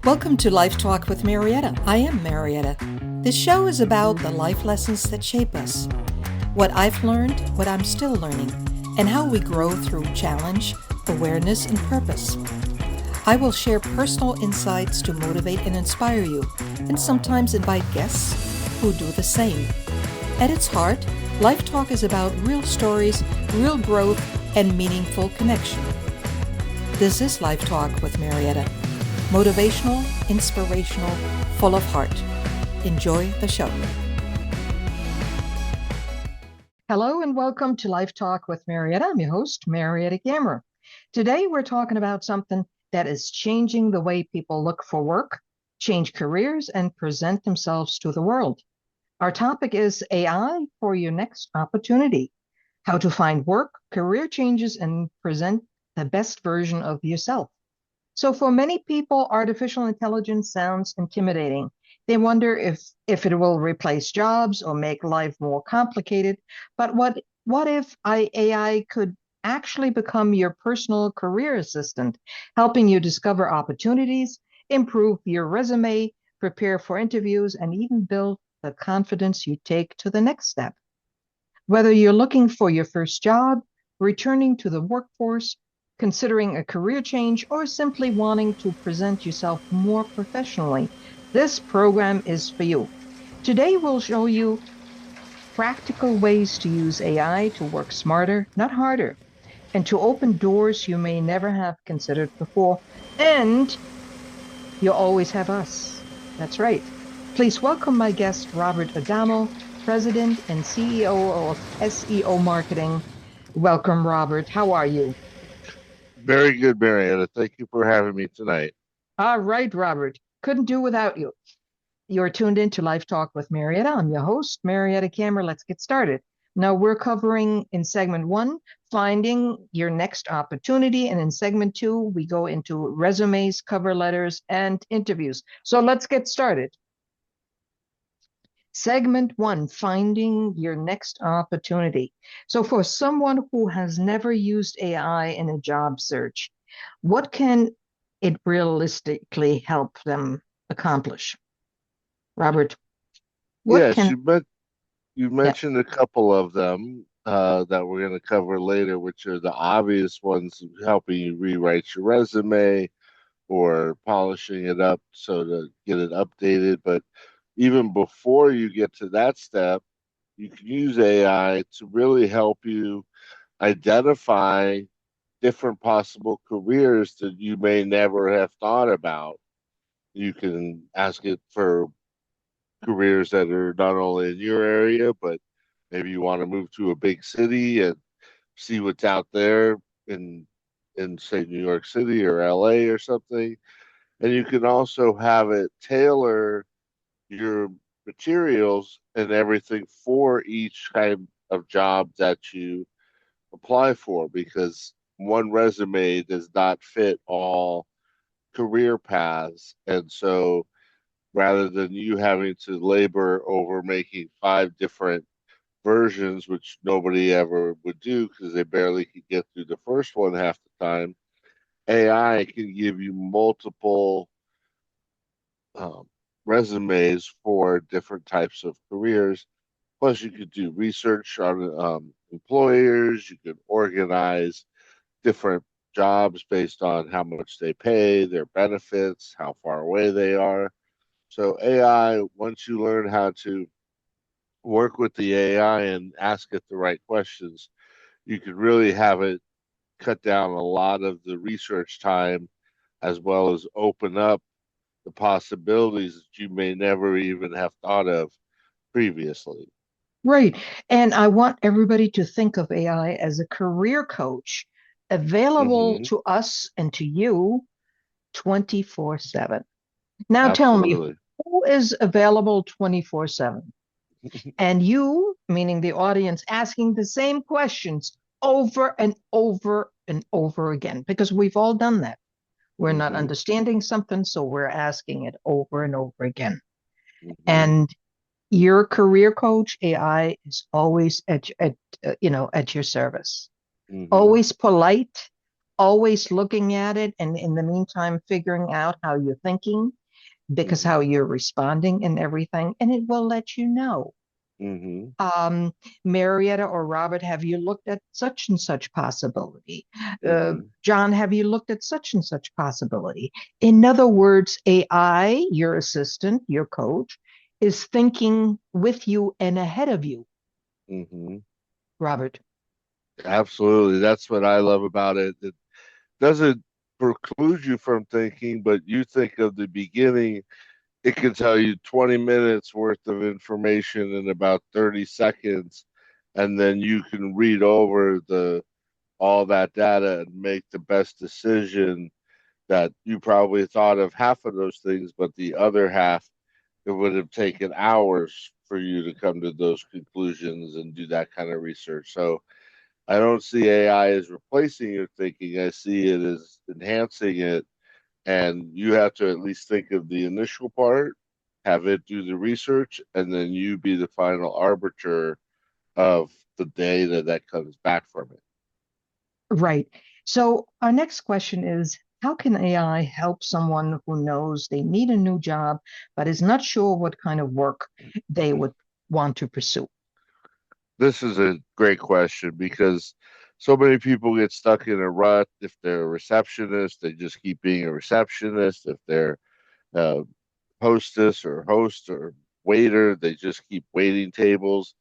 Welcome to Life Talk with Mariette. I am Mariette. This show is about the life lessons that shape us, what I've learned, what I'm still learning, and how we grow through challenge, awareness, and purpose. I will share personal insights to motivate and inspire you, and sometimes invite guests who do the same. At its heart, Life Talk is about real stories, real growth, and meaningful connection. This is Life Talk with Mariette. Motivational, inspirational, full of heart. Enjoy the show. Hello and welcome to Life Talk with Mariette. I'm your host, Mariette Gamera. Today we're talking about something that is changing the way people look for work, change careers, and present themselves to the world. Our topic is AI for your next opportunity. How to find work, career changes, and present the best version of yourself. So for many people, artificial intelligence sounds intimidating. They wonder if it will replace jobs or make life more complicated. But what if AI could actually become your personal career assistant, helping you discover opportunities, improve your resume, prepare for interviews, and even build the confidence you take to the next step? Whether you're looking for your first job, returning to the workforce, considering a career change, or simply wanting to present yourself more professionally, this program is for you. Today, we'll show you practical ways to use AI to work smarter, not harder, and to open doors you may never have considered before. And you'll always have us. That's right. Please welcome my guest, Robert O'Donnell, President and CEO of SEO Marketing. Welcome, Robert. How are you? Very good, Marietta. Thank you for having me tonight. All right, Robert. Couldn't do without you. You're tuned in to Life Talk with Mariette. I'm your host, Mariette Gamera. Let's get started. Now, we're covering in segment one, finding your next opportunity. And in segment two, we go into resumes, cover letters, and interviews. So let's get started. Segment one, finding your next opportunity. So for someone who has never used AI in a job search, what can it realistically help them accomplish? Robert, what Yes, can, you yeah, mentioned a couple of them that we're going to cover later, which are the obvious ones, helping you rewrite your resume or polishing it up so to get it updated. But even before you get to that step, you can use AI to really help you identify different possible careers that you may never have thought about. You can ask it for careers that are not only in your area, but maybe you want to move to a big city and see what's out there in say New York City or LA or something. And you can also have it tailor your materials and everything for each kind of job that you apply for, because one resume does not fit all career paths. And so rather than you having to labor over making five different versions, which nobody ever would do because they barely could get through the first one half the time, AI can give you multiple um, resumes for different types of careers. Plus, you could do research on employers. You could organize different jobs based on how much they pay, their benefits, how far away they are. So AI, once you learn how to work with the AI and ask it the right questions, you could really have it cut down a lot of the research time, as well as open up the possibilities that you may never even have thought of previously. right. And I want everybody to think of AI as a career coach available Hmm. to us and to you 24/7. Now tell me, Absolutely. who is available 24/7? And you, meaning the audience, asking the same questions over and over and over again, because we've all done that. We're not Hmm. understanding something, so we're asking it over and over again. Hmm. And your career coach, AI, is always at your service. Hmm. Always polite, always looking at it and in the meantime figuring out how you're thinking because how Hmm. you're responding and everything, and it will let you know. Hmm. Um, Marietta or Robert, have you looked at such and such possibility? Hmm. John, have you looked at such and such possibility? In other words, AI, your assistant, your coach, is thinking with you and ahead of you, Hmm. Robert. Absolutely. That's what I love about it. It doesn't preclude you from thinking, but you think of the beginning, it can tell you 20 minutes worth of information in about 30 seconds, and then you can read over the all that data and make the best decision that you probably thought of half of those things, but the other half, it would have taken hours for you to come to those conclusions and do that kind of research. So I don't see AI as replacing your thinking. I see it as enhancing it. And you have to at least think of the initial part, have it do the research, and then you be the final arbiter of the data that comes back from it. Right. So our next question is, how can AI help someone who knows they need a new job but is not sure what kind of work they would want to pursue? This is a great question because so many people get stuck in a rut. If they're a receptionist, they just keep being a receptionist. If they're a hostess or host or waiter, they just keep waiting tables.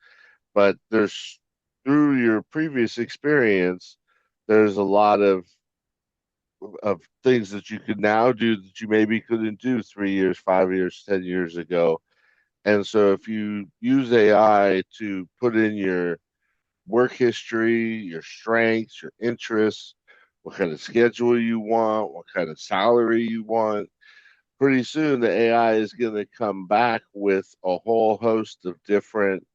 But there's through your previous experience, there's a lot of things that you can now do that you maybe couldn't do 3 years, 5 years, 10 years ago. And so if you use AI to put in your work history, your strengths, your interests, what kind of schedule you want, what kind of salary you want, pretty soon the AI is going to come back with a whole host of different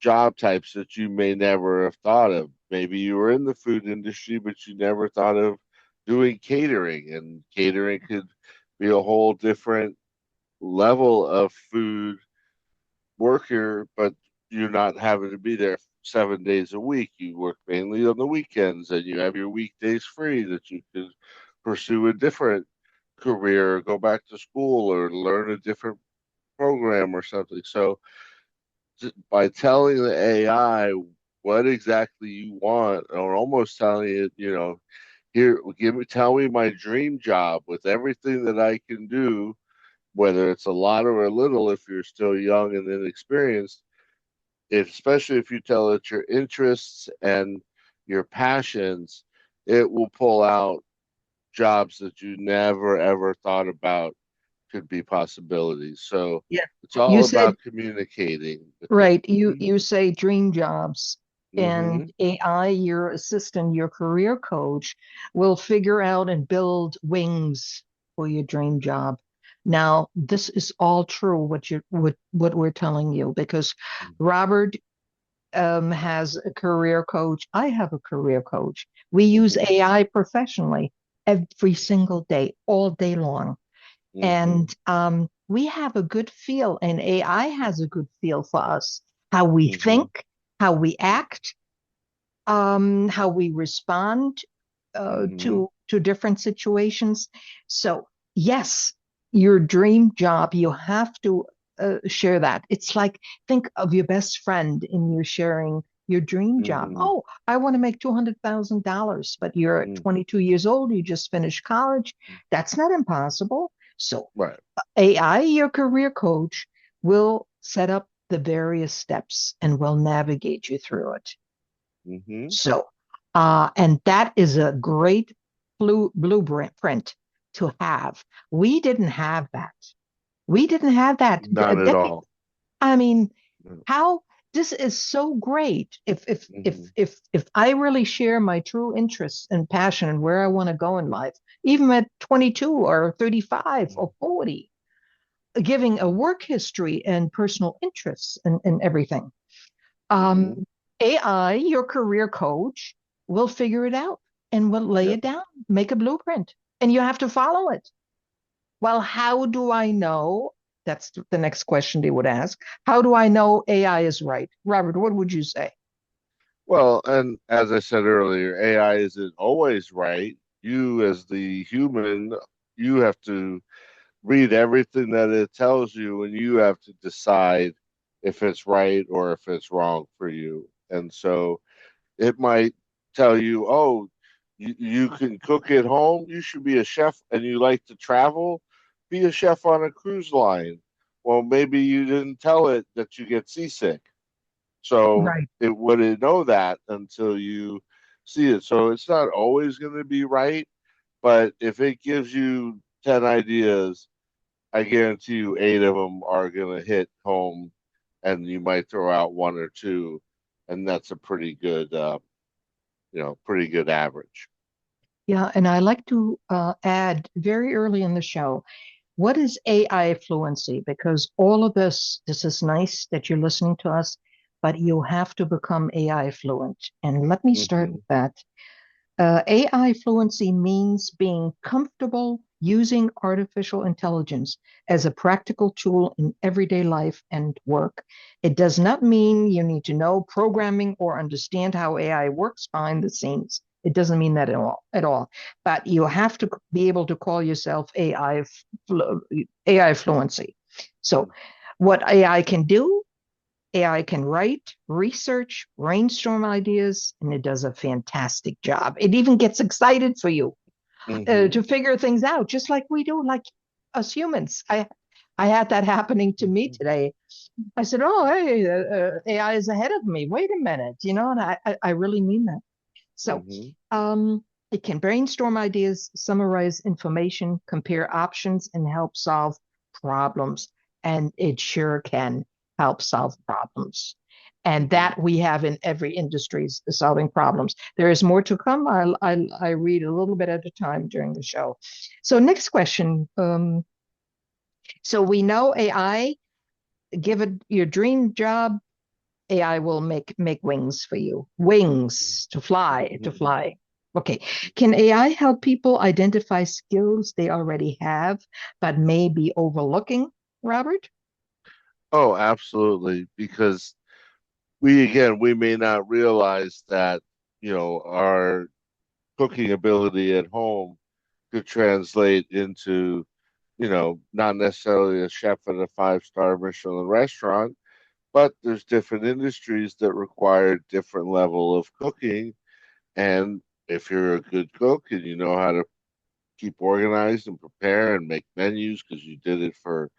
job types that you may never have thought of. Maybe you were in the food industry, but you never thought of doing catering, and catering could be a whole different level of food worker, but you're not having to be there 7 days a week. You work mainly on the weekends, and you have your weekdays free that you could pursue a different career, or go back to school, or learn a different program or something. So by telling the AI what exactly you want, or almost telling it, here, tell me my dream job with everything that I can do, whether it's a lot or a little, if you're still young and inexperienced, especially if you tell it your interests and your passions, it will pull out jobs that you never ever thought about could be possibilities. So Yeah. it's You all said, about communicating with it. right, you say dream jobs, and Mm-hmm. AI, your assistant, your career coach, will figure out and build wings for your dream job. Now, this is all true what we're telling you because Robert has a career coach. I have a career coach. We use Mm-hmm. AI professionally every single day, all day long. Mm-hmm. And we have a good feel, and AI has a good feel for us, how we Mm-hmm. think, how we act, how we respond Mm-hmm. to different situations. So yes, your dream job, you have to share that. It's like think of your best friend and you're sharing your dream job. Mm-hmm. Oh, I want to make $200,000, but you're Mm-hmm. 22 years old, you just finished college. That's not impossible. So Right. AI, your career coach, will set up the various steps and will navigate you through it. Mm-hmm. So, and that is a great blueprint to have. We didn't have that. We didn't have that a Not at decade. all. I mean, Mm-hmm. how this is so great. Mm-hmm. If I really share my true interests and passion and where I want to go in life, even at 22 or 35 or 40, giving a work history and personal interests and everything. Mm-hmm. Um, AI, your career coach, will figure it out and will lay Yep. it down, make a blueprint, and you have to follow it. Well, how do I know? That's the next question they would ask. How do I know AI is right? Robert, what would you say? Well, and as I said earlier, AI isn't always right. You, as the human, you have to read everything that it tells you, and you have to decide if it's right or if it's wrong for you. And so it might tell you, oh, you can cook at home, you should be a chef, and you like to travel, be a chef on a cruise line. Well, maybe you didn't tell it that you get seasick. So Right. it wouldn't know that until you see it. So it's not always going to be right, but if it gives you 10 ideas, I guarantee you eight of them are going to hit home, and you might throw out one or two, and that's a pretty good, pretty good average. Yeah, and I like to add very early in the show, what is AI fluency? Because all of this is nice that you're listening to us, but you have to become AI fluent. And let me start Hmm. with that. AI fluency means being comfortable using artificial intelligence as a practical tool in everyday life and work. It does not mean you need to know programming or understand how AI works behind the scenes. It doesn't mean that at all. But you have to be able to call yourself AI fluency. So, what AI can do, AI can write, research, brainstorm ideas, and it does a fantastic job. It even gets excited for you Hmm. to figure things out, just like we do, like us humans. I had that happening to me today. I said, "Oh, hey, AI is ahead of me. Wait a minute, and I really mean that." So, Hmm. it can brainstorm ideas, summarize information, compare options, and help solve problems. And it sure can help solve problems. And Hmm. that we have in every industry is solving problems. There is more to come. I read a little bit at a time during the show. So, next question. So we know AI, give it your dream job, AI will make wings for you. Wings to fly, to Hmm. fly. Okay. Can AI help people identify skills they already have but may be overlooking, Robert? Oh, absolutely. Because we may not realize that, our cooking ability at home could translate into, not necessarily a chef at a five-star Michelin restaurant, but there's different industries that require different level of cooking. And if you're a good cook and you know how to keep organized and prepare and make menus because you did it for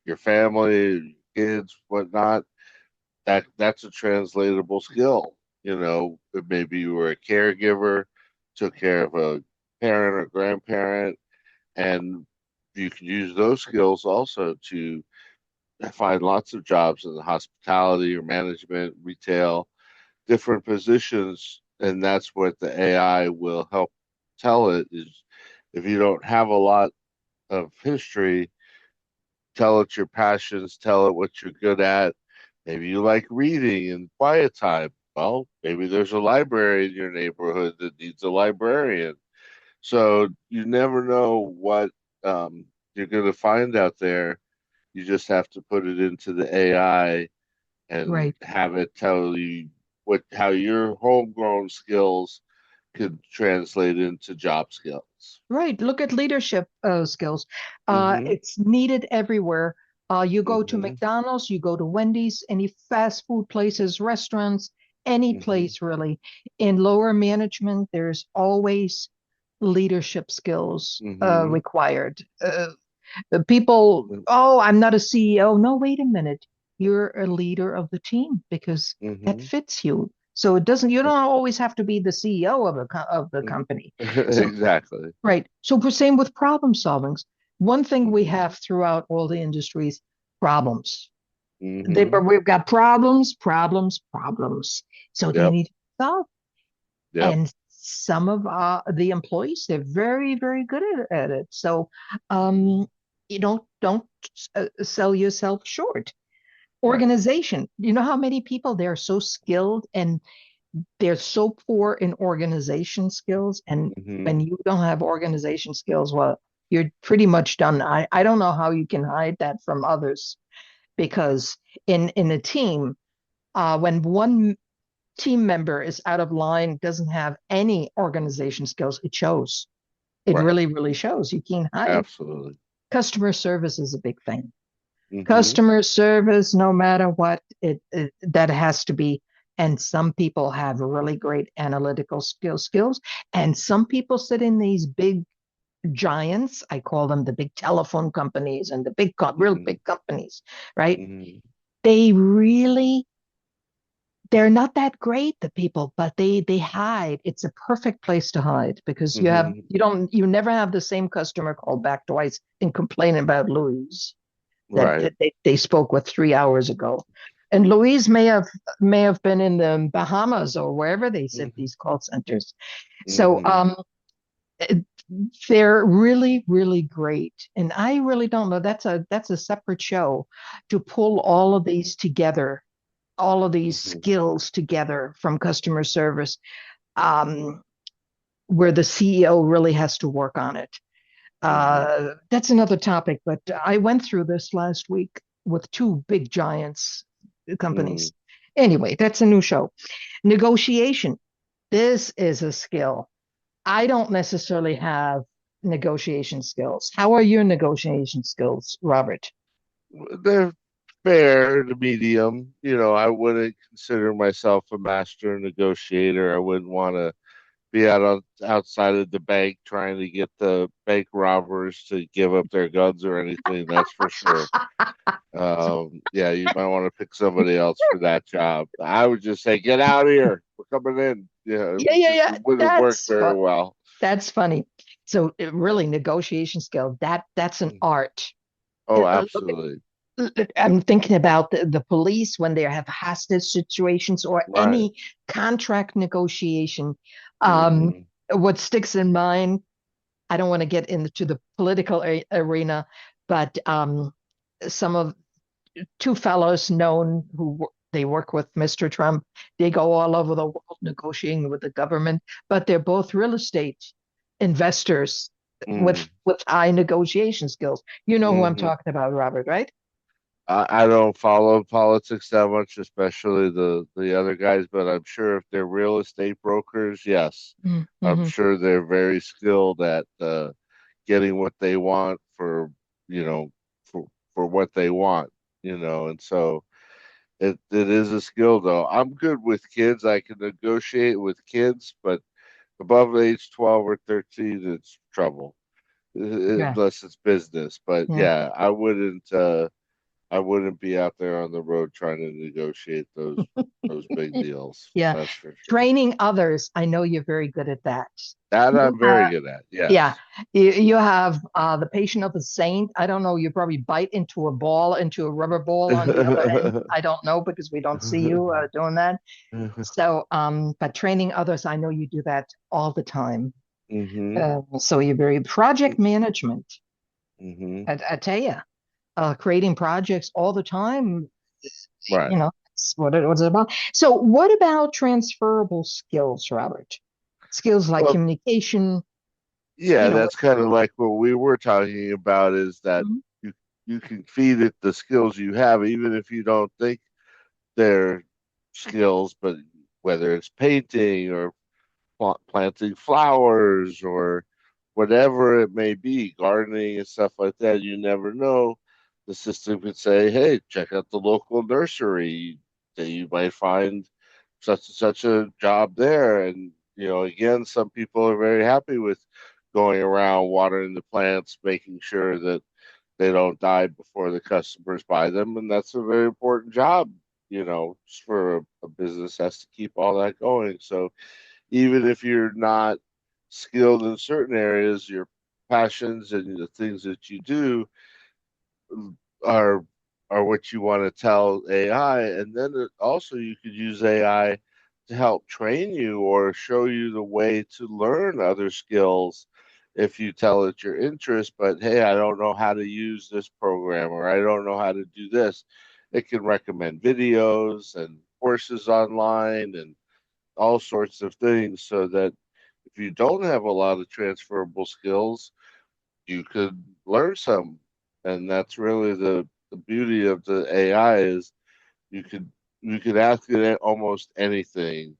your family, your kids, whatnot, that's a translatable skill. Maybe you were a caregiver, took care of a parent or grandparent, and you can use those skills also to find lots of jobs in the hospitality or management, retail, different positions. And that's what the AI will help tell it is if you don't have a lot of history, tell it your passions, tell it what you're good at. Maybe you like reading and quiet time. Well, maybe there's a library in your neighborhood that needs a librarian. So you never know what um, you're going to find out there. You just have to put it into the AI and Right. have it tell you how your homegrown skills could translate into job skills. Right. Look at leadership skills. Hmm. It's needed everywhere. You go to Hmm. McDonald's, you go to Wendy's, any fast food places, restaurants, any Hmm. place really. In lower management, there's always leadership skills Hmm. required. The people, oh, I'm not a CEO. No, wait a minute. You're a leader of the team because that Hmm. fits you. So it doesn't, you don't always have to be the CEO of of the company. So, Exactly. right. So same with problem solvings. One thing we Hmm. have throughout all the industries, problems. Hmm. We've got problems, problems, problems. So they Yep. need to solve. Yep. And some of the employees, they're very, very good at it. So um, you don't sell yourself short. Right. Organization. You know how many people they're so skilled and they're so poor in organization skills. And when Hmm. you don't have organization skills, well, you're pretty much done. I don't know how you can hide that from others because in a team, when one team member is out of line, doesn't have any organization skills, it shows. It Right. really, really shows. You can't hide. Absolutely. Customer service is a big thing. Hmm. Customer service, no matter what, it that has to be. And some people have really great analytical skills, and some people sit in these big giants. I call them the big telephone companies and the real Hmm. big companies, right? Hmm. They really they're not that great, the people, but they hide. It's a perfect place to hide because Hmm. you never have the same customer call back twice and complain about Louise that Right. they spoke with 3 hours ago. And Louise may have been in the Bahamas or wherever they sit Hmm. these call centers. So Hmm. they're really, really great. And I really don't know. That's a separate show to pull all of these together, all of these Hmm. skills together from customer service, um, where the CEO really has to work on it. Hmm. That's another topic, but I went through this last week with two big giants Hmm. companies. Anyway, that's a new show. Negotiation. This is a skill. I don't necessarily have negotiation skills. How are your negotiation skills, Robert? They're fair to medium. I wouldn't consider myself a master negotiator. I wouldn't want to be outside of the bank trying to get the bank robbers to give up their guns or anything. That's for sure. Yeah, you might want to pick somebody else for that job. I would just say, get out of here. We're coming in. Yeah, Yeah, yeah, just yeah. wouldn't work very well. That's funny. So really, negotiation skill, that's an art. Oh, Look, absolutely. I'm thinking about the police when they have hostage situations or Right. any contract negotiation. Um, Hmm. what sticks in mind, I don't want to get into the political arena, but some of two fellows known they work with Mr. Trump. They go all over the world negotiating with the government, but they're both real estate investors Mm. with high negotiation skills. You know who I'm Hmm. talking about, Robert, right? I don't follow politics that much, especially the other guys, but I'm sure if they're real estate brokers, yes, I'm Mm-hmm. sure they're very skilled at getting what they want you know, for what they want, and so it is a skill though. I'm good with kids. I can negotiate with kids, but above age 12 or 13, it's trouble, Yeah. unless it's business. But Yeah. yeah, I wouldn't be out there on the road trying to negotiate those big deals. Yeah. That's for sure. Training others, I know you're very good at that. That You I'm very have, good at. yeah, Yes. you have the patient of the saint. I don't know, you probably bite into a rubber ball on the other end. I don't know because we don't see you doing that. So, but training others, I know you do that all the time. Hmm. So you're very project management. Hmm. I tell you, creating projects all the time, Right. that's what it was about. So, what about transferable skills, Robert? Skills like Well, communication, yeah, you know. that's kind of like what we were talking about is that Mhm. you you can feed it the skills you have, even if you don't think they're skills, but whether it's painting or planting flowers or whatever it may be, gardening and stuff like that, you never know. The system could say, hey, check out the local nursery. That you might find such and such a job there. And, again, some people are very happy with going around watering the plants, making sure that they don't die before the customers buy them. And that's a very important job, for a business has to keep all that going. So even if you're not skilled in certain areas, your passions and the things that you do are are what you want to tell AI. And then also you could use AI to help train you or show you the way to learn other skills if you tell it your interest. But hey, I don't know how to use this program or I don't know how to do this. It can recommend videos and courses online and all sorts of things so that if you don't have a lot of transferable skills, you could learn some. And that's really the beauty of the AI is you could you could ask it almost anything,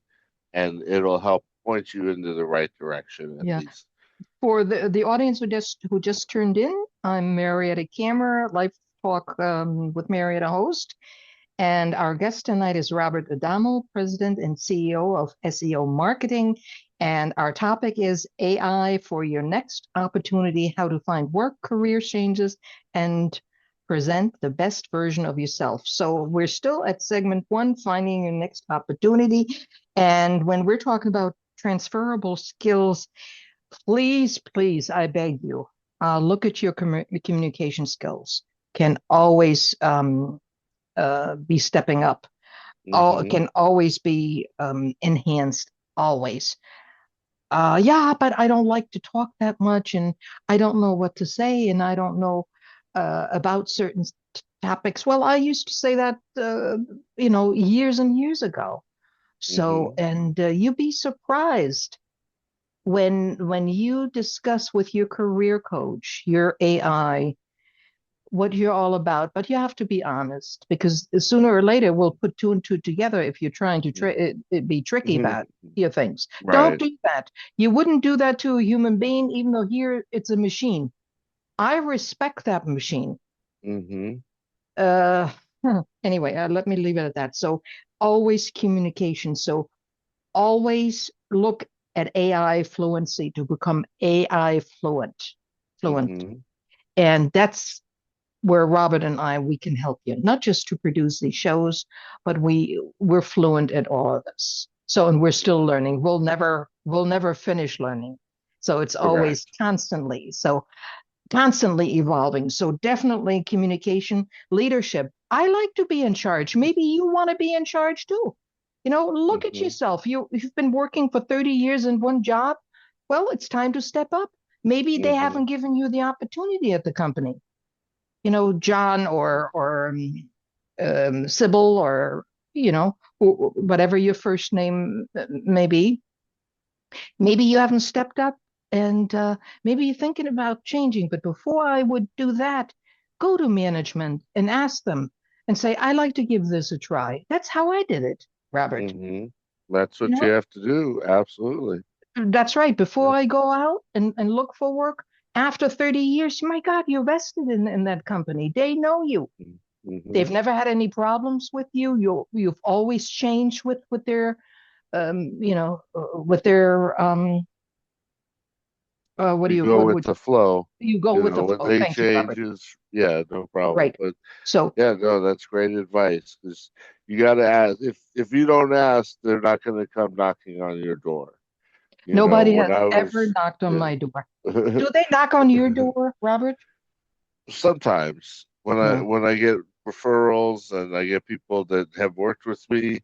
and it'll help point you into the right direction at Yeah. least. For the audience who just turned in, I'm Marietta Camera, Life Talk with Marietta host. And our guest tonight is Robert Adamo, President and CEO of SEO Marketing. And our topic is AI for your next opportunity, how to find work, career changes, and present the best version of yourself. So we're still at segment one, finding your next opportunity. And when we're talking about transferable skills, please, please, I beg you, look at your communication skills. Can always be stepping up. All Hmm. can always be enhanced. Always. Yeah, but I don't like to talk that much, and I don't know what to say, and I don't know about certain topics. Well, I used to say that, years and years ago. So, Hmm. and you'd be surprised when you discuss with your career coach, your AI, what you're all about, but you have to be honest because sooner or later we'll put two and two together if you're trying to be tricky Hmm. about your things. Don't Right. do that. You wouldn't do that to a human being, even though here it's a machine. I respect that machine. Hmm. Uh, anyway, let me leave it at that. So always communication. So always look at AI fluency to become AI fluent. Hmm. And that's where Robert and I we can help you, not just to produce these shows, but we're fluent at all of this. So and we're still learning. We'll never finish learning. So it's always Correct. constantly evolving. So definitely communication, leadership. I like to be in charge. Maybe you want to be in charge too. Look at Hmm. yourself. You've been working for 30 years in one job. Well, it's time to step up. Maybe they Hmm. haven't given you the opportunity at the company. John or Sybil or whatever your first name may be. Maybe you haven't stepped up and maybe you're thinking about changing. But before I would do that, go to management and ask them and say, I'd like to give this a try. That's how I did it, Robert. Hmm. That's You what you know, have to do. Absolutely. that's right. Before I go out and look for work, after 30 years, my God, you're vested in that company. They know you. They've Hmm. never had any problems with you. You've always changed with their with their what do You you go what with would the flow. you go with the When flow? they Thank you, change Robert. is, yeah, no problem. Right. But So yeah, no, that's great advice because you got to ask. If you don't ask, they're not going to come knocking on your door. nobody When has I ever was, knocked on yeah. my door. Do they knock on your door, Robert? Sometimes Yeah. when I get referrals and I get people that have worked with me,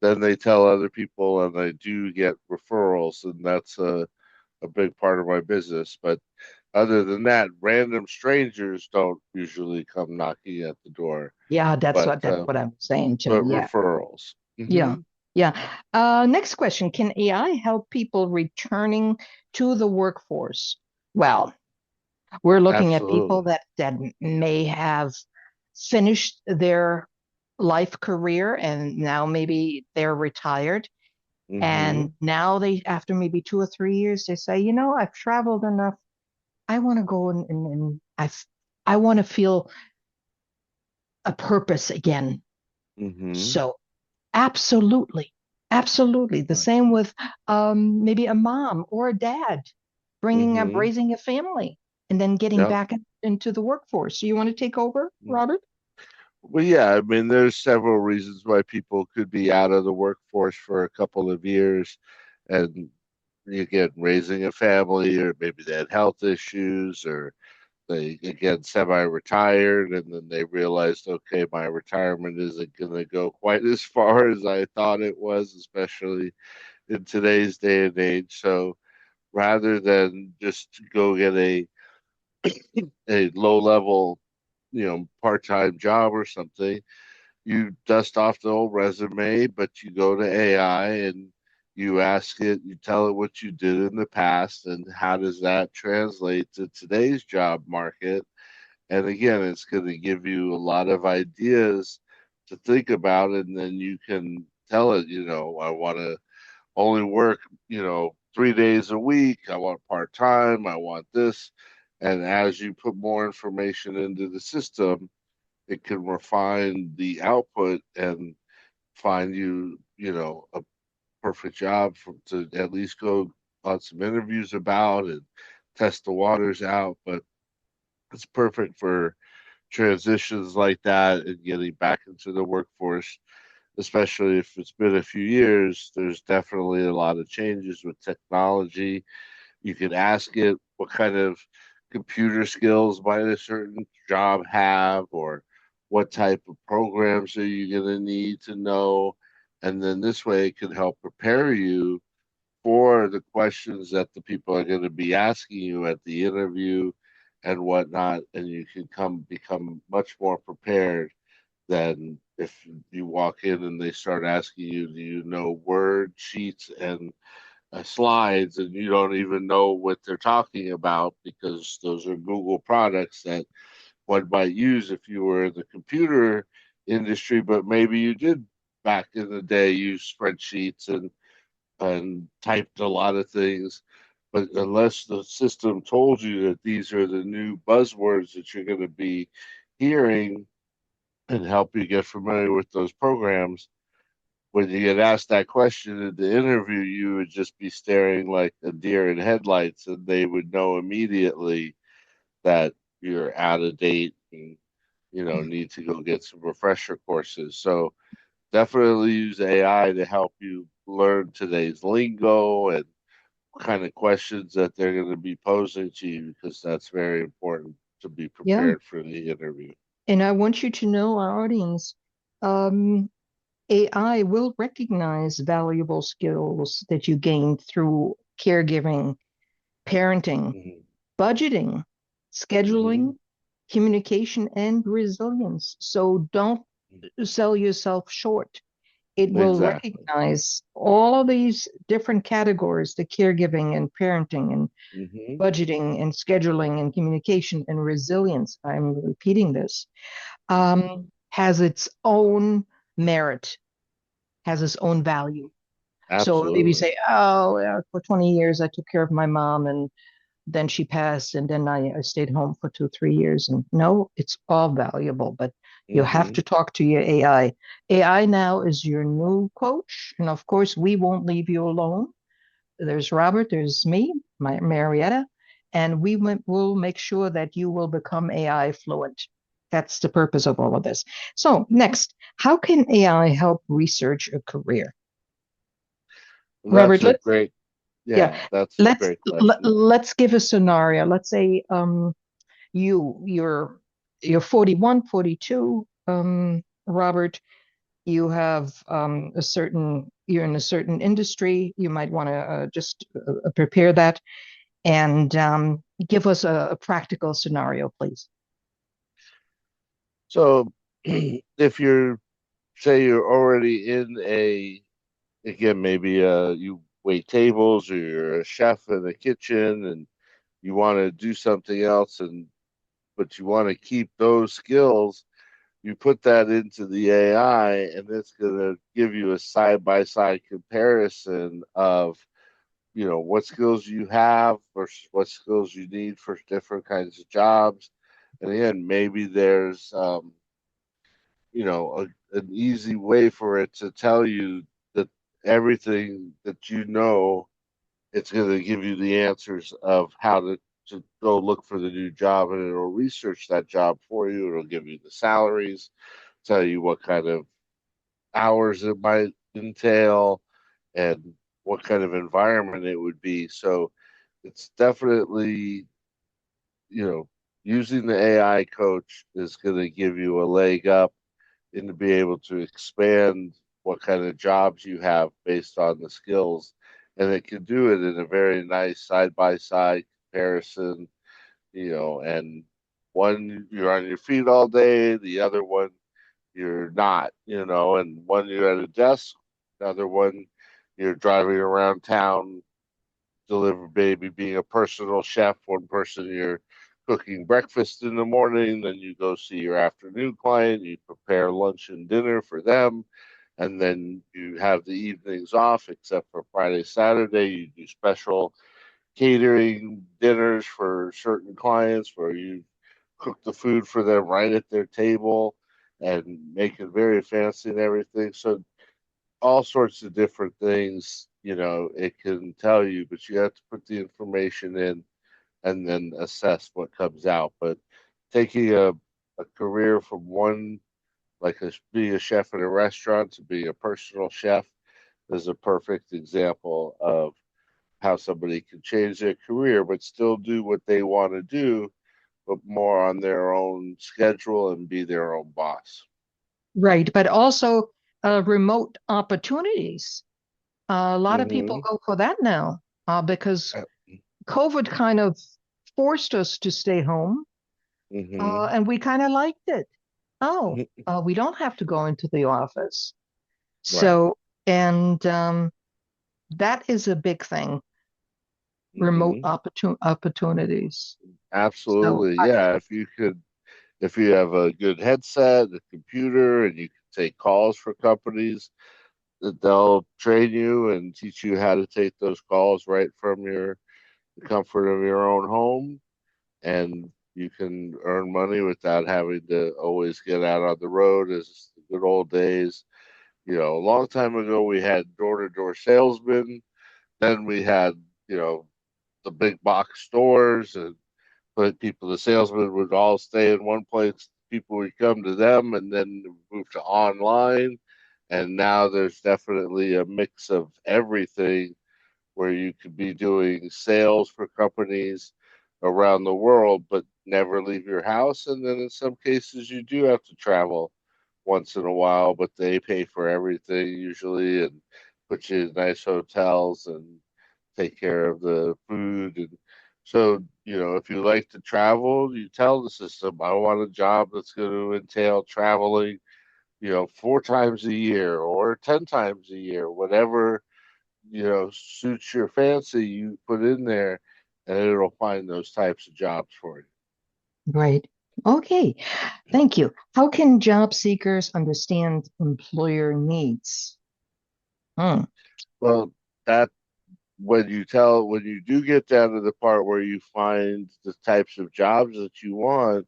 then they tell other people, and I do get referrals, and that's a big part of my business. But other than that, random strangers don't usually come knocking at the door. Yeah, that's But what that's what I'm saying too. Yeah. referrals. Yeah. Hmm. Yeah. Next question. Can AI help people returning to the workforce? Well, we're looking at people Absolutely. that may have finished their life career and now maybe they're retired. Hmm. And now they, after maybe 2 or 3 years, they say, I've traveled enough. I want to go and I want to feel a purpose again. Hmm. So absolutely, absolutely. The same with maybe a mom or a dad bringing up, Hmm. raising a family and then getting Yep. back into the workforce. So you want to take over, Robert? Well, yeah, I mean, there's several reasons why people could be out of the workforce for a couple of years, and you get raising a family, or maybe they had health issues, or they get semi-retired, and then they realized, okay, my retirement isn't going to go quite as far as I thought it was, especially in today's day and age. So rather than just go get a low-level, part-time job or something, you dust off the old resume, but you go to AI and you ask it, you tell it what you did in the past and how does that translate to today's job market. And again, it's going to give you a lot of ideas to think about, and then you can tell it, I want to only work, 3 days a week. I want part-time. I want this. And as you put more information into the system, it can refine the output and find you, a perfect job to at least go on some interviews about and test the waters out. But it's perfect for transitions like that and getting back into the workforce, especially if it's been a few years. There's definitely a lot of changes with technology. You can ask it what kind of computer skills might a certain job have, or what type of programs are you going to need to know. And then this way it can help prepare you for the questions that the people are going to be asking you at the interview and whatnot. And you can become much more prepared than if you walk in and they start asking you, do you know Word, Sheets, and slides, and you don't even know what they're talking about because those are Google products that one might use if you were in the computer industry, but maybe you did back in the day use spreadsheets and typed a lot of things. But unless the system told you that these are the new buzzwords that you're going to be hearing and help you get familiar with those programs, when you get asked that question in the interview, you would just be staring like a deer in headlights, and they would know immediately that you're out of date and need to go get some refresher courses. So definitely use AI to help you learn today's lingo and kind of questions that they're going to be posing to you, because that's very important to be Yeah. prepared for the interview. And I want you to know, our audience, um, AI will recognize valuable skills that you gained through caregiving, parenting, Hmm. budgeting, Hmm. scheduling, communication, and resilience. So don't sell yourself short. It will Exactly. recognize all of these different categories, the caregiving and parenting and Hmm. budgeting and scheduling and communication and resilience. I'm repeating this. Hmm. Has its own merit, has its own value. So maybe you Absolutely. say, oh, yeah, for 20 years I took care of my mom and then she passed and then I stayed home for 2, 3 years. And no, it's all valuable, but you have Hmm. to talk to your AI. AI now is your new coach. And of course, we won't leave you alone. There's Robert, there's me, Marietta, and will make sure that you will become AI fluent. That's the purpose of all of this. So, next, how can AI help research a career? That's Robert, a great, yeah, yeah, that's a great question. let's give a scenario. Let's say you're 41, 42, Robert, you have you're in a certain industry. You might want to just prepare that and give us a practical scenario, please. So if say you're already in again, maybe you wait tables, or you're a chef in the kitchen and you want to do something else, but you want to keep those skills, you put that into the AI and it's going to give you a side by side comparison of, what skills you have versus what skills you need for different kinds of jobs. And again, maybe there's an easy way for it to tell you that everything that it's going to give you the answers of how to go look for the new job, and it'll research that job for you. It'll give you the salaries, tell you what kind of hours it might entail, and what kind of environment it would be. So it's definitely, you know, using the AI coach is going to give you a leg up and to be able to expand what kind of jobs you have based on the skills. And it can do it in a very nice side by side comparison, and one you're on your feet all day, the other one you're not, and one you're at a desk, the other one you're driving around town, deliver baby, being a personal chef, one person you're cooking breakfast in the morning, then you go see your afternoon client, you prepare lunch and dinner for them, and then you have the evenings off, except for Friday, Saturday, you do special catering dinners for certain clients where you cook the food for them right at their table and make it very fancy and everything. So all sorts of different things, it can tell you, but you have to put the information in and then assess what comes out. But taking a career from one, like being a chef in a restaurant to being a personal chef is a perfect example of how somebody can change their career but still do what they want to do, but more on their own schedule and be their own boss. Right, but also remote opportunities. A lot of people Mm-hmm. go for that now because COVID kind of forced us to stay home, Mm-hmm. and we kind of liked it. Oh, we don't have to go into the office. Right. So, and that is a big thing, remote Mm-hmm. opportunities. So, Absolutely. Yeah. If you have a good headset, a computer, and you can take calls for companies, that they'll train you and teach you how to take those calls right from the comfort of your own home, and you can earn money without having to always get out on the road as the good old days. A long time ago, we had door-to-door salesmen. Then we had, you know, the big box stores, and the salesmen would all stay in one place. People would come to them and then move to online. And now there's definitely a mix of everything where you could be doing sales for companies around the world, but never leave your house. And then in some cases, you do have to travel once in a while, but they pay for everything usually and put you in nice hotels and take care of the food. And so, if you like to travel, you tell the system, I want a job that's going to entail traveling, 4 times a year or 10 times a year, whatever suits your fancy, you put in there and it'll find those types of jobs for you. right. Okay. Thank you. How can job seekers understand employer needs? Hmm. Well, that when you do get down to the part where you find the types of jobs that you want,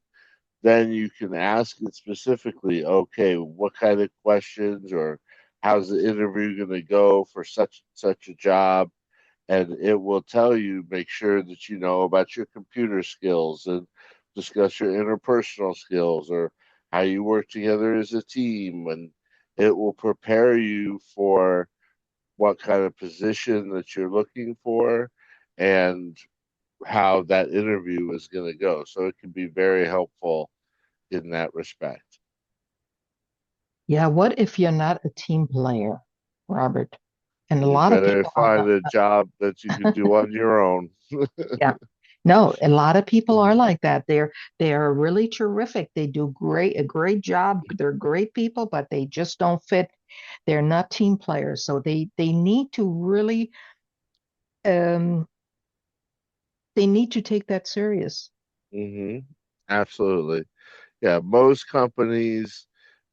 then you can ask it specifically, okay, what kind of questions or how's the interview going to go for such a job? And it will tell you, make sure that you know about your computer skills and discuss your interpersonal skills or how you work together as a team. And it will prepare you for what kind of position that you're looking for and how that interview is going to go. So it can be very helpful in that respect. Yeah, what if you're not a team player, Robert? And a You lot of better people are find a job that you can do on your own. yeah. No, a lot of people are like that. They're really terrific. They do a great job. They're great people, but they just don't fit. They're not team players. So they need to really um they need to take that serious. Hmm. Absolutely. Yeah, most companies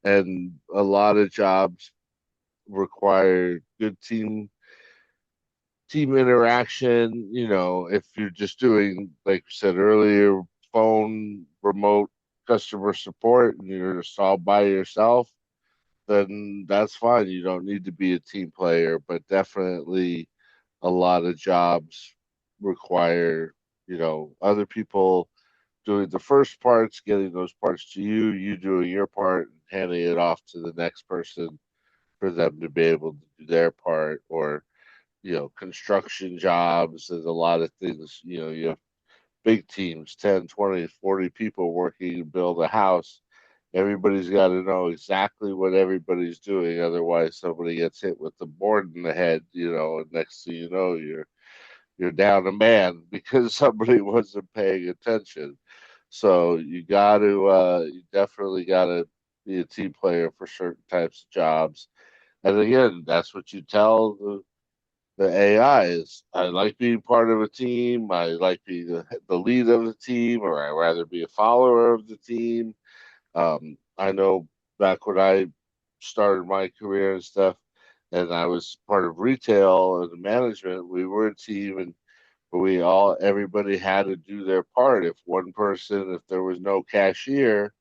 and a lot of jobs require good team interaction. If you're just doing, like you said earlier, phone remote customer support and you're just all by yourself, then that's fine. You don't need to be a team player, but definitely a lot of jobs require, other people doing the first parts, getting those parts to you, you doing your part, and handing it off to the next person for them to be able to do their part. Or, construction jobs, there's a lot of things, you have big teams, 10, 20, 40 people working to build a house. Everybody's got to know exactly what everybody's doing. Otherwise, somebody gets hit with the board in the head, and next thing you know, you're down a man because somebody wasn't paying attention. So you definitely gotta be a team player for certain types of jobs. And again, that's what you tell the AI is. I like being part of a team. I like being the lead of the team, or I rather be a follower of the team. I know back when I started my career and stuff, and I was part of retail and management, we were a team, and everybody had to do their part. If there was no cashier,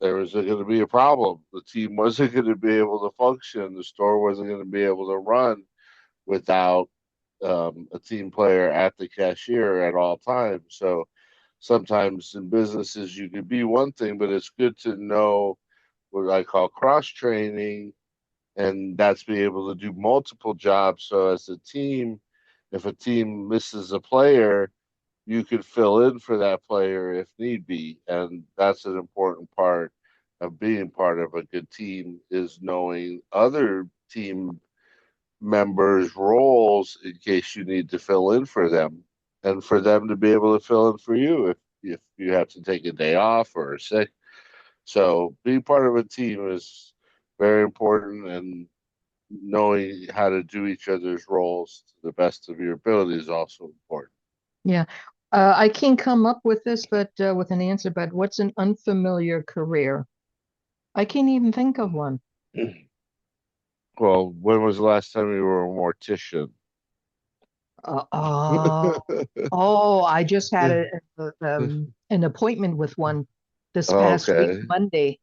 there was going to be a problem. The team wasn't going to be able to function. The store wasn't going to be able to run without a team player at the cashier at all times. So sometimes in businesses you could be one thing, but it's good to know what I call cross training, and that's be able to do multiple jobs. So as a team, if a team misses a player, you could fill in for that player if need be. And that's an important part of being part of a good team, is knowing other team members' roles in case you need to fill in for them, and for them to be able to fill in for you if you have to take a day off or are sick. So being part of a team is very important, and knowing how to do each other's roles to the best of your ability is also important. Yeah. I can't come up with this, but with an answer, but what's an unfamiliar career? I can't even think of one. Well, when was the last time you were a mortician? Uh, uh, oh, I just had an appointment with one this past week, Okay. Monday.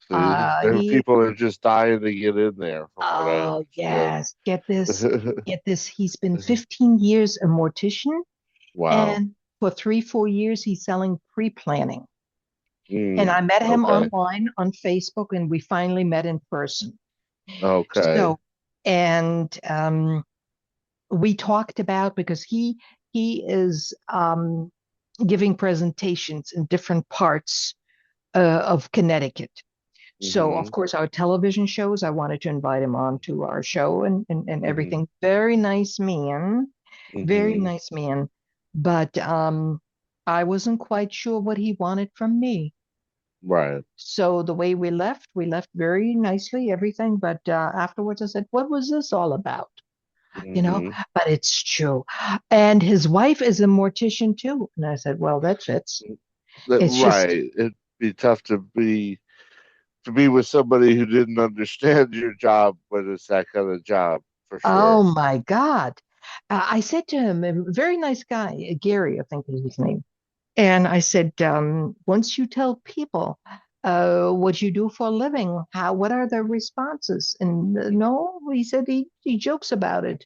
See, there are He, people that are just dying to get in there, from what I oh, understand. yes, get this. He's been 15 years a mortician, Wow. and for 3, 4 years, he's selling pre-planning. And I Mm, met him okay. online on Facebook, and we finally met in person. Okay. So, and we talked about because he is giving presentations in different parts of Connecticut. So, of Hmm. course, our television shows, I wanted to invite him on to our show and Hmm. everything. Very nice man, very Hmm. nice man. But I wasn't quite sure what he wanted from me. Right. So the way we left very nicely, everything. But afterwards, I said, "What was this all about?" You know, Hmm. but it's true. And his wife is a mortician too. And I said, "Well, that fits." It's just, Right. It'd be tough to be with somebody who didn't understand your job, but it's that kind of job for oh sure. my God. I said to him, a very nice guy, Gary, I think is his name. And I said, once you tell people what you do for a living, what are their responses? And no, he said he jokes about it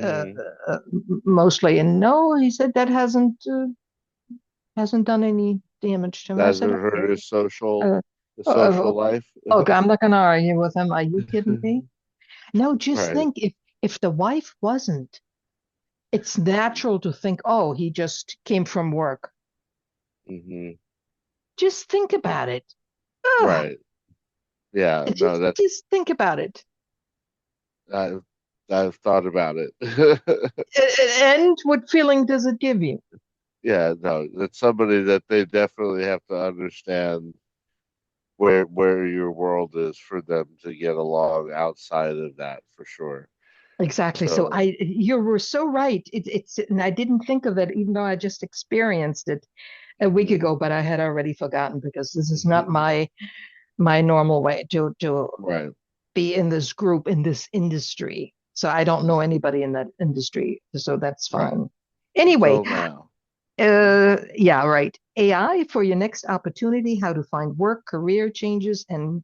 uh, Hmm. mostly. And no, he said that hasn't done any damage to him. I Hasn't said, hurt okay. Uh, his uh, social life. okay, I'm not going to argue with him. Are you kidding me? No, just Right. think if the wife wasn't, it's natural to think, oh, he just came from work. Hmm. Just think about it. Ah, Right. Yeah. No, just think about it. I've, I've thought about it. And what feeling does it give you? Yeah, no, it's somebody that they definitely have to understand where your world is for them to get along outside of that, for sure. Exactly. So So, you were so right. And I didn't think of it, even though I just experienced it a week mhm, ago, but I had already forgotten because this is not mhm, my normal way to right, be in this group in this industry. So I don't know anybody in that industry, so that's right. fine. Anyway, Until now. yeah, right. AI for your next opportunity, how to find work, career changes, and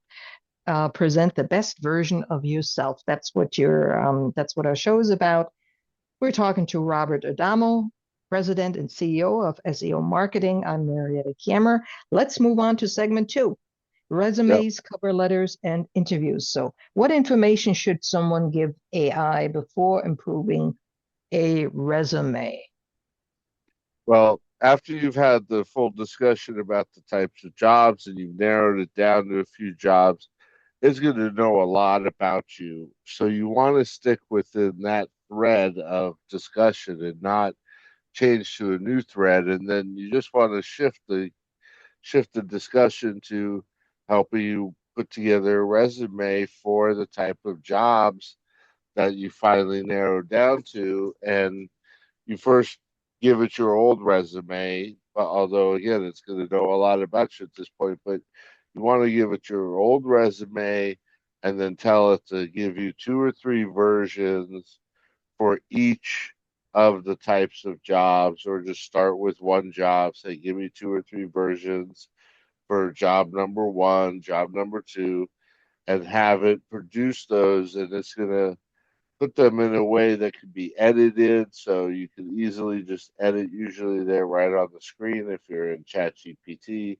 present the best version of yourself. That's what our show is about. We're talking to Robert Adamo, President and CEO of SEO Marketing. I'm Marietta Kammer. Let's move on to segment two: Yep. resumes, cover letters, and interviews. So, what information should someone give AI before improving a resume? Well, after you've had the full discussion about the types of jobs and you've narrowed it down to a few jobs, it's going to know a lot about you. So you want to stick within that thread of discussion and not change to a new thread. And then you just want to shift the discussion to helping you put together a resume for the type of jobs that you finally narrowed down to, and you first give it your old resume, but although again it's going to know a lot about you at this point, but you want to give it your old resume and then tell it to give you two or three versions for each of the types of jobs, or just start with one job, say give me two or three versions for job number one, job number two, and have it produce those, and it's going to put them in a way that can be edited, so you can easily just edit. Usually they're right on the screen if you're in ChatGPT,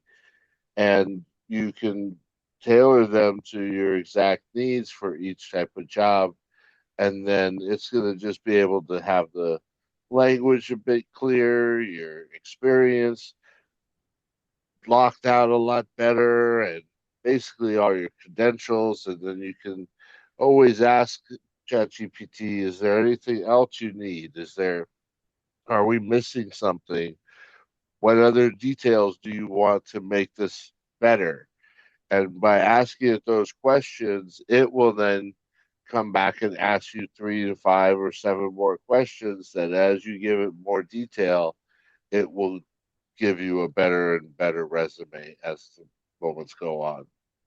and you can tailor them to your exact needs for each type of job. And then it's going to just be able to have the language a bit clearer, your experience blocked out a lot better, and basically all your credentials. And then you can always ask ChatGPT, is there anything else you need? Are we missing something? What other details do you want to make this better? And by asking it those questions, it will then come back and ask you three to five or seven more questions that as you give it more detail, it will give you a better and better resume as the moments go on.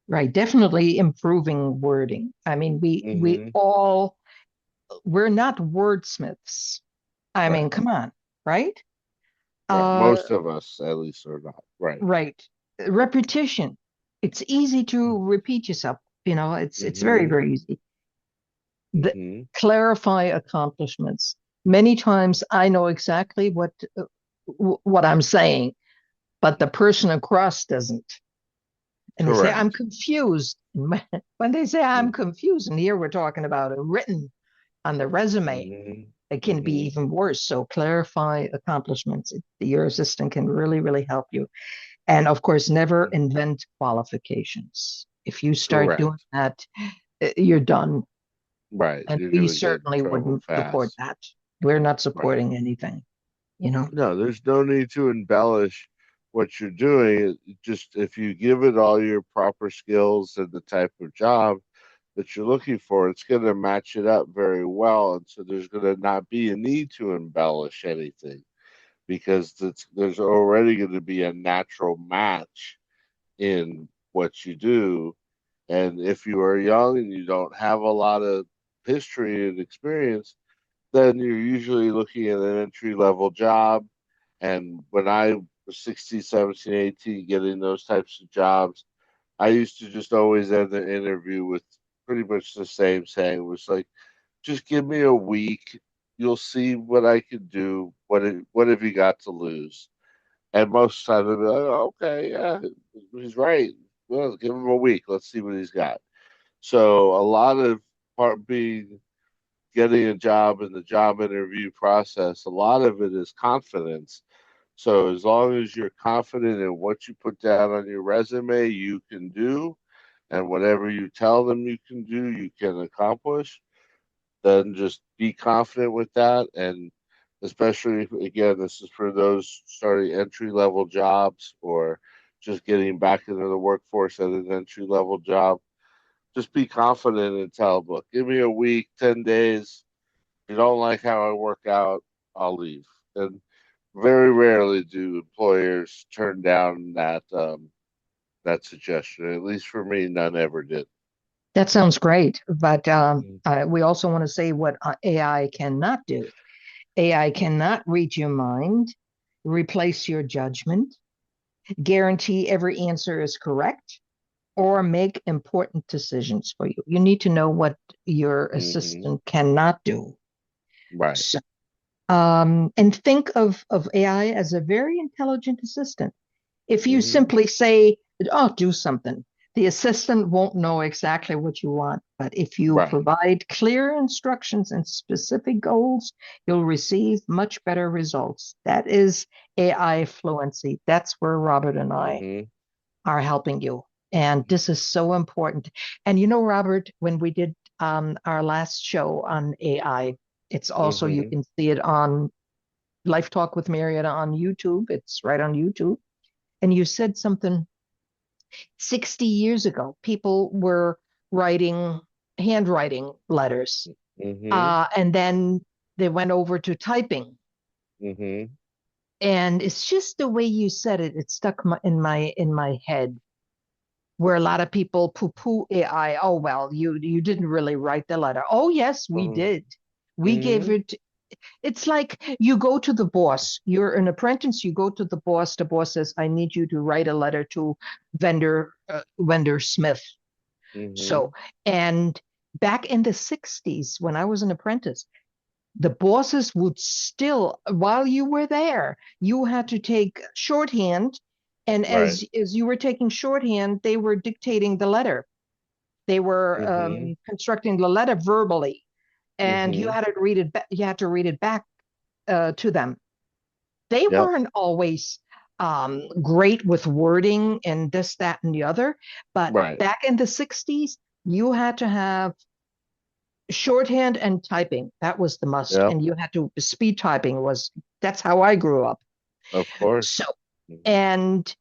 Right, definitely improving wording. I mean, Hmm. we're not wordsmiths. I Right. mean, come on, right? Right. Uh, Most of us, at least, are not. Right. right. Repetition. It's easy to repeat yourself. It's very, Hmm. very easy. The, Hmm. clarify accomplishments. Many times I know exactly what I'm saying, but the person across doesn't. And they say, I'm Correct. confused. When they say I'm confused, and here we're talking about a written on the resume, Hmm. it can be Hmm. even worse. So clarify accomplishments. Your assistant can really, really help you. And of course, never invent qualifications. If you start doing Correct. that, you're done. Right. And You're we going to get in certainly trouble wouldn't support fast. that. We're not Right. supporting anything. No, there's no need to embellish what you're doing. Just if you give it all your proper skills and the type of job that you're looking for, it's going to match it up very well. And so there's going to not be a need to embellish anything because there's already going to be a natural match in what you do. And if you are young and you don't have a lot of history and experience, then you're usually looking at an entry level job. And when I was 16, 17, 18, getting those types of jobs, I used to just always end the interview with pretty much the same saying. It was like, just give me a week. You'll see what I can do. What have you got to lose? And most of the time they'd be like, "Oh, okay, yeah, he's right. Well, give him a week. Let's see what he's got." So a lot of part being getting a job in the job interview process, a lot of it is confidence. So as long as you're confident in what you put down on your resume, you can do, and whatever you tell them you can do, you can accomplish, then just be confident with that. And especially, again, this is for those starting entry level jobs or just getting back into the workforce at an entry level job. Just be confident and tell them, look, give me a week, 10 days. If you don't like how I work out, I'll leave. And very rarely do employers turn down that suggestion. At least for me, none ever did. That sounds great. But we also want to say what AI cannot do. AI cannot read your mind, replace your judgment, guarantee every answer is correct, or make important decisions for you. You need to know what your Hmm. assistant cannot do. Right. So, and think of AI as a very intelligent assistant. If you Hmm. simply say, oh, do something, the assistant won't know exactly what you want. But if you Right. provide clear instructions and specific goals, you'll receive much better results. That is AI fluency. That's where Robert and I Hmm. are helping you. And this is so important. And Robert, when we did our last show on AI, it's also, you Hmm. can see it on Life Talk with Marietta on YouTube. It's right on YouTube. And you said something 60 years ago, people were writing handwriting letters. Mm-hmm. And then they went over to typing. Mm-hmm. And it's just the way you said it. It stuck in my head, where a lot of people poo-poo AI. Oh well, you didn't really write the letter. Oh yes, we did. We gave Mm-hmm. it. It's like you go to the boss. You're an apprentice. You go to the boss. The boss says, "I need you to write a letter to vendor Smith." Mm-hmm. So, and back in the 60s, when I was an apprentice, the bosses would still, while you were there, you had to take shorthand. And Right. as you were taking shorthand, they were dictating the letter. They were Mm-hmm. constructing the letter verbally, and you Mm-hmm. had to read it. You had to read it back to them. They Yep. weren't always great with wording and this, that, and the other. But Right. back in the 60s, you had to have shorthand and typing. That was the must. Yep. And you had to, speed typing was, that's how I grew up. Of course. So, Mm-hmm. and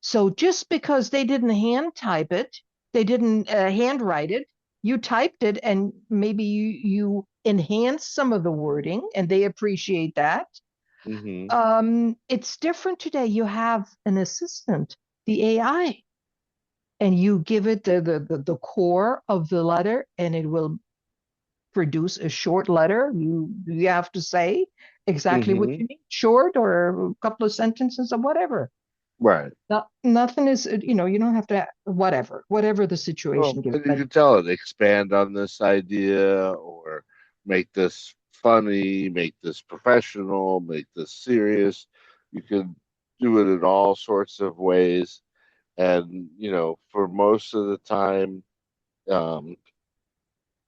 so just because they didn't hand type it, they didn't handwrite it, you typed it, and maybe you enhanced some of the wording, and they appreciate that. Mm-hmm. It's different today. You have an assistant, the AI, and you give it the core of the letter, and it will produce a short letter. You have to say exactly what Mm-hmm. you need, short or a couple of sentences or whatever. Right. Nothing is, you don't have to, whatever the situation Well, gives. but you But can tell it, expand on this idea or make this funny, make this professional, make this serious. You can do it in all sorts of ways. And, for most of the time, um,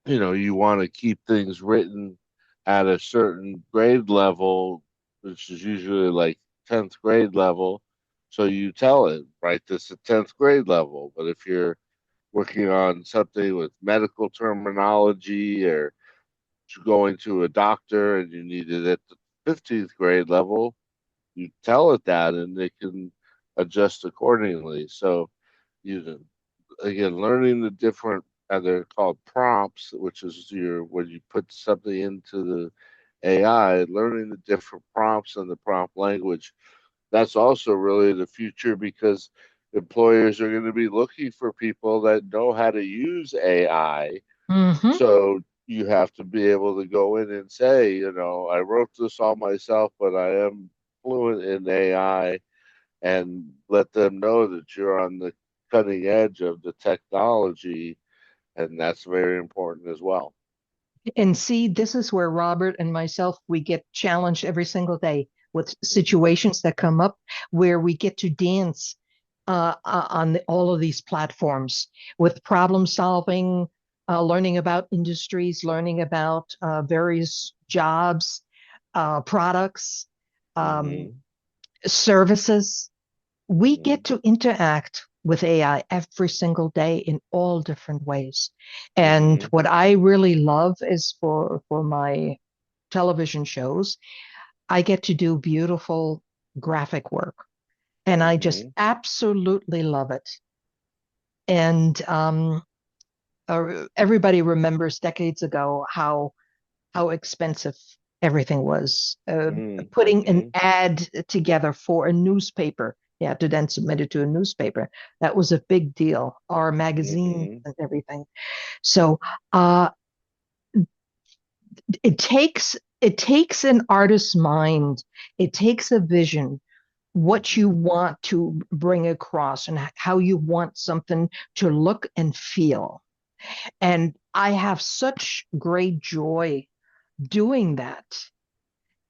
you want to keep things written at a certain grade level, which is usually like 10th grade level. So you tell it, write this at 10th grade level. But if you're working on something with medical terminology or going to a doctor and you need it at the 15th grade level, you tell it that and they can adjust accordingly. So you again learning the different they're called prompts, which is your when you put something into the AI, learning the different prompts and the prompt language. That's also really the future because employers are going to be looking for people that know how to use AI. hmm So you have to be able to go in and say, I wrote this all myself, but I am fluent in AI, and let them know that you're on the cutting edge of the technology, and that's very important as well. and see, this is where Robert and myself, we get challenged every single day with situations that come up where we get to dance on all of these platforms with problem solving, learning about industries, learning about various jobs, products, um, Hmm. services. We Hmm. get to interact with AI every single day in all different ways. And Hmm. what I really love is for my television shows, I get to do beautiful graphic work. And I just Hmm. absolutely love it. And everybody remembers decades ago how expensive everything was. Putting an Hmm. ad together for a newspaper, you had to then submit it to a newspaper. That was a big deal, or magazines Hmm. and everything. So uh, it takes an artist's mind, it takes a vision, what you Hmm. want to bring across, and how you want something to look and feel. And I have such great joy doing that,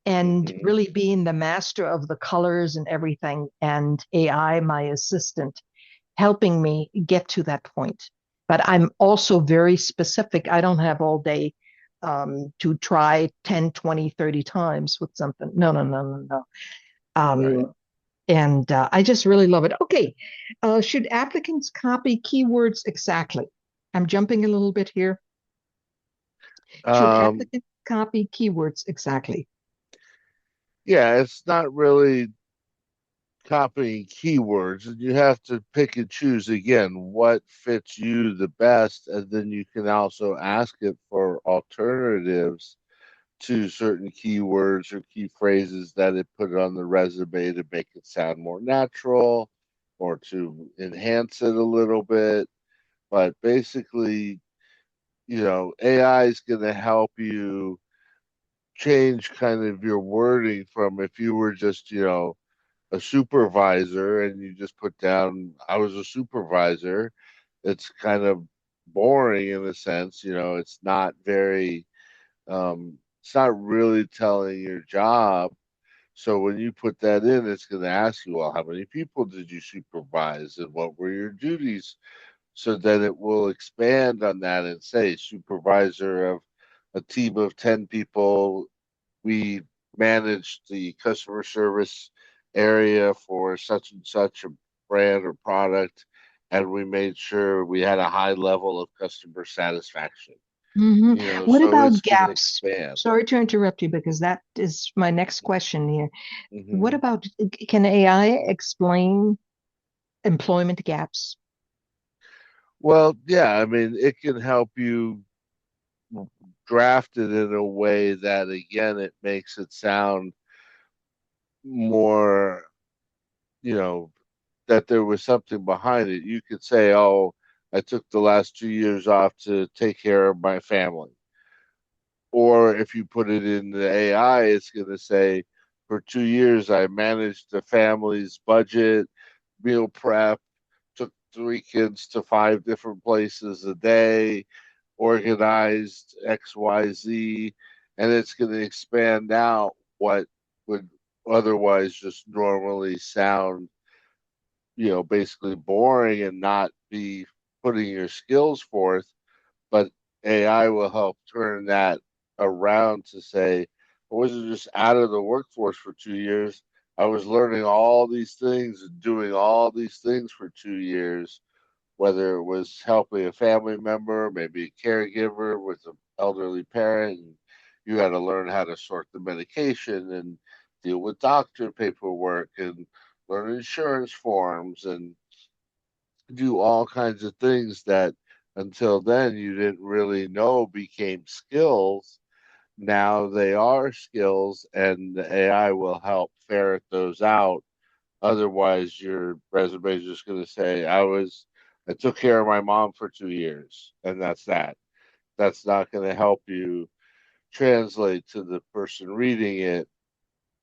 and Hmm. really being the master of the colors and everything, and AI, my assistant, helping me get to that point. But I'm also very specific. I don't have all day to try 10, 20, 30 times with something. No, no, no, no, no. Right. And I just really love it. Okay. Should applicants copy keywords exactly? I'm jumping a little bit here. Should Um, applicants copy keywords exactly? yeah, it's not really copying keywords, and you have to pick and choose again what fits you the best, and then you can also ask it for alternatives to certain keywords or key phrases that it put on the resume to make it sound more natural or to enhance it a little bit. But basically, AI is going to help you change kind of your wording from if you were just, a supervisor and you just put down, I was a supervisor. It's kind of boring in a sense, it's not very, it's not really telling your job. So when you put that in, it's going to ask you, well, how many people did you supervise and what were your duties? So then it will expand on that and say, supervisor of a team of 10 people, we managed the customer service area for such and such a brand or product, and we made sure we had a high level of customer satisfaction. Hmm. What So it's about going to gaps? expand. Sorry to interrupt you because that is my next question here. What Hmm. about, can AI explain employment gaps? Well, yeah, I mean, it can help you draft it in a way that, again, it makes it sound more, you know, that there was something behind it. You could say, oh, I took the last 2 years off to take care of my family. Or if you put it in the AI, it's going to say, for 2 years, I managed the family's budget, meal prep, took 3 kids to 5 different places a day, organized XYZ, and it's going to expand out what would otherwise just normally sound, basically boring and not be putting your skills forth. But AI will help turn that around to say, I wasn't just out of the workforce for 2 years. I was learning all these things and doing all these things for 2 years, whether it was helping a family member, maybe a caregiver with an elderly parent. And you had to learn how to sort the medication and deal with doctor paperwork and learn insurance forms and do all kinds of things that until then you didn't really know became skills. Now they are skills, and the AI will help ferret those out. Otherwise, your resume is just going to say, I took care of my mom for 2 years, and that's that. That's not going to help you translate to the person reading it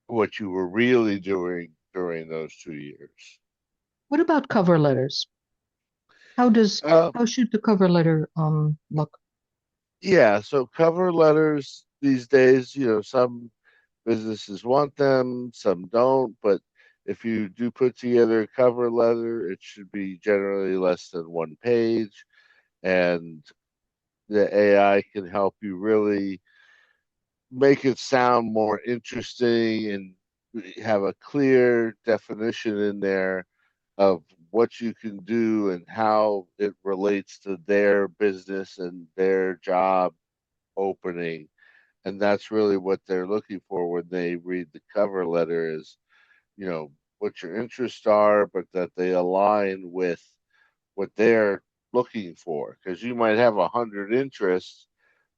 what you were really doing during those 2 years. What about cover letters? How does Uh, how should the cover letter look? yeah, so cover letters these days, some businesses want them, some don't, but if you do put together a cover letter, it should be generally less than 1 page, and the AI can help you really make it sound more interesting and have a clear definition in there of what you can do and how it relates to their business and their job opening. And that's really what they're looking for when they read the cover letter is, what your interests are, but that they align with what they're looking for. Because you might have 100 interests,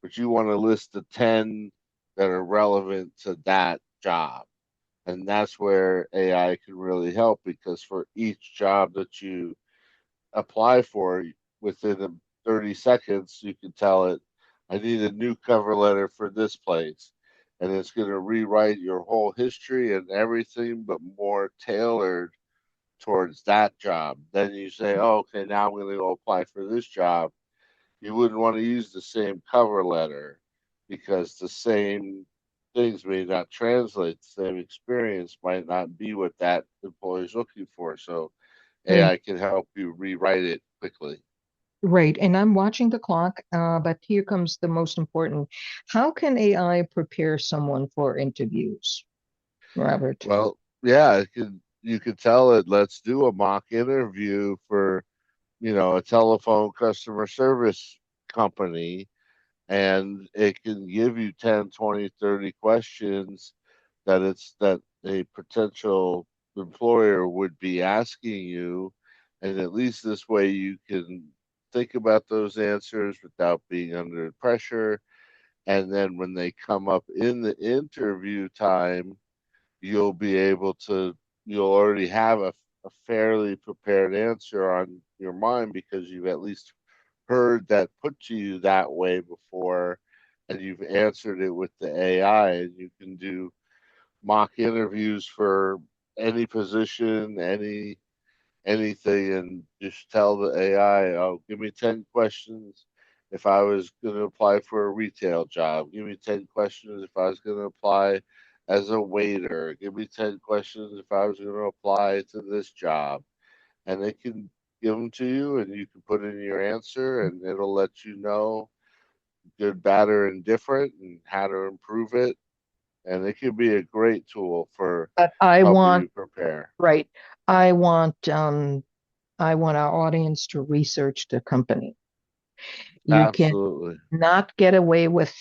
but you want to list the 10 that are relevant to that job. And that's where AI can really help because for each job that you apply for, within 30 seconds, you can tell it, I need a new cover letter for this place. And it's going to rewrite your whole history and everything, but more tailored towards that job. Then you say, oh, okay, now I'm going to go apply for this job. You wouldn't want to use the same cover letter because the same things may not translate. The same experience might not be what that employer is looking for. So Right, AI can help you rewrite it quickly. right. And I'm watching the clock, but here comes the most important. How can AI prepare someone for interviews, Robert? Well, yeah, you could tell it, let's do a mock interview for, a telephone customer service company, and it can give you 10, 20, 30 questions that a potential employer would be asking you, and at least this way you can think about those answers without being under pressure. And then when they come up in the interview time, you'll be able to, you'll already have a fairly prepared answer on your mind because you've at least heard that put to you that way before, and you've answered it with the AI, and you can do mock interviews for any position, anything, and just tell the AI, oh, give me 10 questions if I was going to apply for a retail job. Give me 10 questions if I was going to apply as a waiter. Give me 10 questions if I was going to apply to this job. And they can give them to you, and you can put in your answer, and it'll let you know good, bad, or indifferent and how to improve it. And it can be a great tool for But I helping want, you prepare. right, I want I want our audience to research the company. You can Absolutely. not get away with,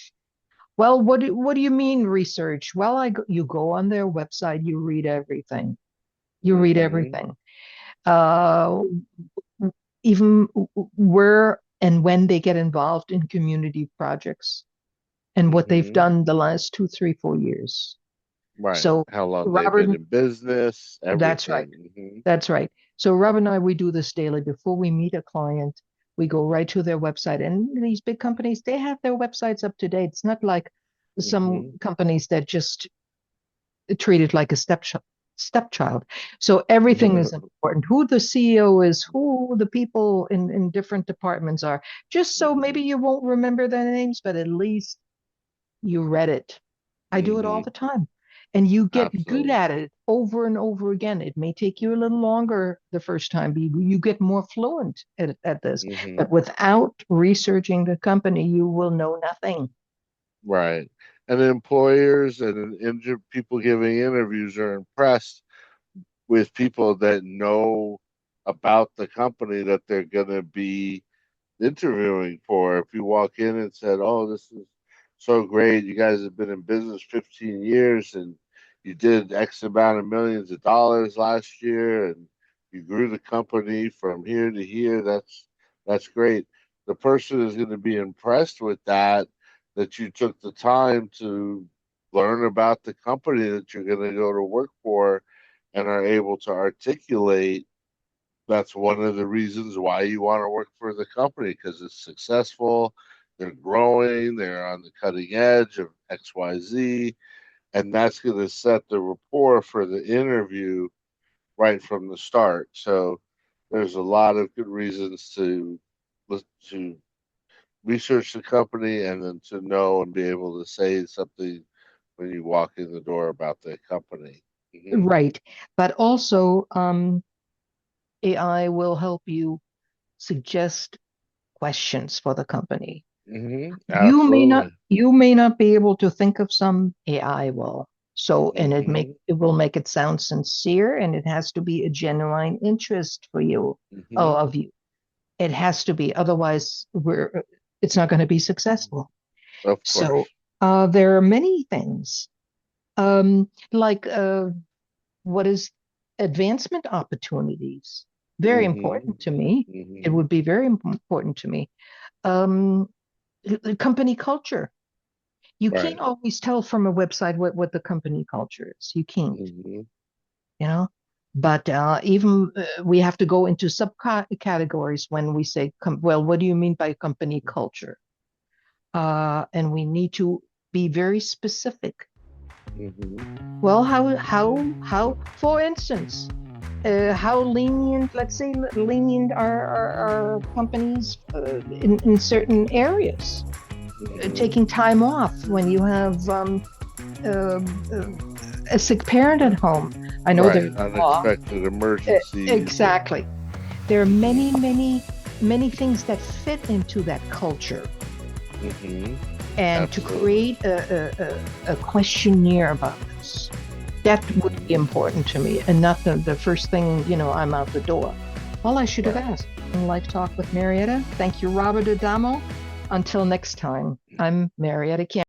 well, what do you mean research? Well, you go on their website, you read everything. You read Hmm. everything. Uh, Even where and when they get involved in community projects and what they've Hmm. done the last 2, 3, 4 years. Right. So How long they've been Robert, in business, that's right. everything. Hmm. That's right. So Rob and I, we do this daily. Before we meet a client, we go right to their website. And these big companies, they have their websites up to date. It's not like some Hmm. companies that just treat it like a stepchild. So everything is important. Who the CEO is, who the people in different departments are, just so maybe Hmm. you won't remember their names, but at least you read it. I do it all Hmm. the time. And you get good Absolutely. at it over and over again. It may take you a little longer the first time, but you get more fluent at this. Hmm. But without researching the company, you will know nothing. Right. And employers and people giving interviews are impressed with people that know about the company that they're going to be interviewing for. If you walk in and said, "Oh, this is so great. You guys have been in business 15 years and you did X amount of millions of dollars last year and you grew the company from here to here." That's great. The person is going to be impressed with that, that you took the time to learn about the company that you're going to go to work for and are able to articulate that's one of the reasons why you want to work for the company because it's successful, they're growing, they're on the cutting edge of XYZ, and that's going to set the rapport for the interview right from the start. So there's a lot of good reasons to research the company and then to know and be able to say something when you walk in the door about the company. Hmm. Right. But also, AI will help you suggest questions for the company. Hmm. You may not Absolutely. you may not be able to think of some, AI will. So, and Hmm. it will make it sound sincere, and it has to be a genuine interest for you, Hmm. of you. It has to be, otherwise it's not going to be successful. Of So, course. there are many things, like, what is advancement opportunities? Very Hmm. important to me. It Hmm. would be very important to me. Um, Company culture. You can't Right. always tell from a website what the company culture is. You can't, Hmm. you know. But even we have to go into subcategories when we say, well, what do you mean by company culture? And we need to be very specific. Hmm. Well, for instance, how lenient, let's say, lenient are companies in certain areas, Hmm. taking time off when you have uh, uh, a sick parent at home. I know Right. there's law. Unexpected emergencies and Exactly. There are many, many, many things that fit into that culture. hmm. And to Absolutely. create a questionnaire about this, that would be Hmm. important to me, and not the first thing, I'm out the door. Well, I should have Right. asked. In Life Talk with Marietta. Thank you, Robert Adamo. Until next time, I'm Marietta Kim.